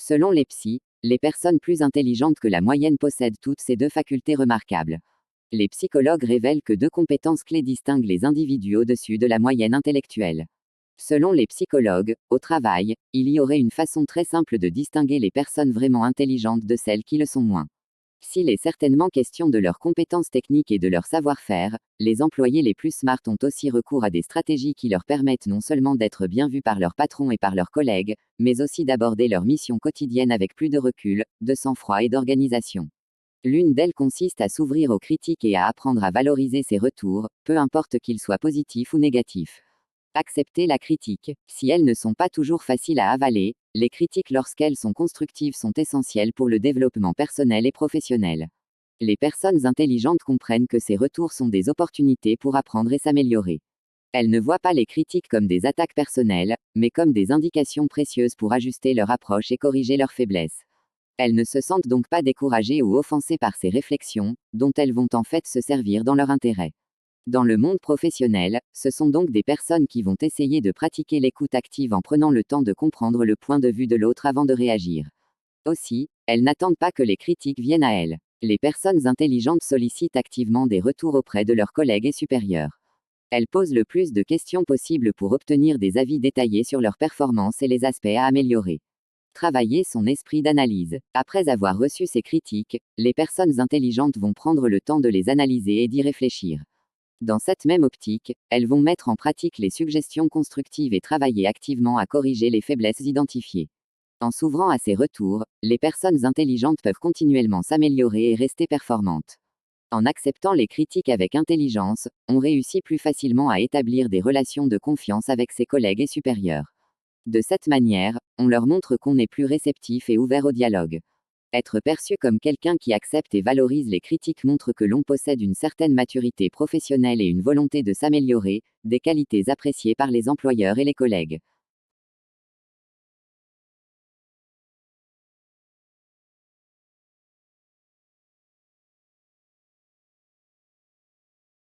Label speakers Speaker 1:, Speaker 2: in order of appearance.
Speaker 1: Selon les psys, les personnes plus intelligentes que la moyenne possèdent toutes ces deux facultés remarquables. Les psychologues révèlent que deux compétences clés distinguent les individus au-dessus de la moyenne intellectuelle. Selon les psychologues, au travail, il y aurait une façon très simple de distinguer les personnes vraiment intelligentes de celles qui le sont moins. S'il est certainement question de leurs compétences techniques et de leur savoir-faire, les employés les plus smart ont aussi recours à des stratégies qui leur permettent non seulement d'être bien vus par leurs patrons et par leurs collègues, mais aussi d'aborder leur mission quotidienne avec plus de recul, de sang-froid et d'organisation. L'une d'elles consiste à s'ouvrir aux critiques et à apprendre à valoriser ses retours, peu importe qu'ils soient positifs ou négatifs. Accepter la critique. Si elles ne sont pas toujours faciles à avaler, les critiques lorsqu'elles sont constructives sont essentielles pour le développement personnel et professionnel. Les personnes intelligentes comprennent que ces retours sont des opportunités pour apprendre et s'améliorer. Elles ne voient pas les critiques comme des attaques personnelles, mais comme des indications précieuses pour ajuster leur approche et corriger leurs faiblesses. Elles ne se sentent donc pas découragées ou offensées par ces réflexions, dont elles vont en fait se servir dans leur intérêt. Dans le monde professionnel, ce sont donc des personnes qui vont essayer de pratiquer l'écoute active en prenant le temps de comprendre le point de vue de l'autre avant de réagir. Aussi, elles n'attendent pas que les critiques viennent à elles. Les personnes intelligentes sollicitent activement des retours auprès de leurs collègues et supérieurs. Elles posent le plus de questions possible pour obtenir des avis détaillés sur leurs performances et les aspects à améliorer. Travailler son esprit d'analyse. Après avoir reçu ces critiques, les personnes intelligentes vont prendre le temps de les analyser et d'y réfléchir. Dans cette même optique, elles vont mettre en pratique les suggestions constructives et travailler activement à corriger les faiblesses identifiées. En s'ouvrant à ces retours, les personnes intelligentes peuvent continuellement s'améliorer et rester performantes. En acceptant les critiques avec intelligence, on réussit plus facilement à établir des relations de confiance avec ses collègues et supérieurs. De cette manière, on leur montre qu'on est plus réceptif et ouvert au dialogue. Être perçu comme quelqu'un qui accepte et valorise les critiques montre que l'on possède une certaine maturité professionnelle et une volonté de s'améliorer, des qualités appréciées par les employeurs et les collègues.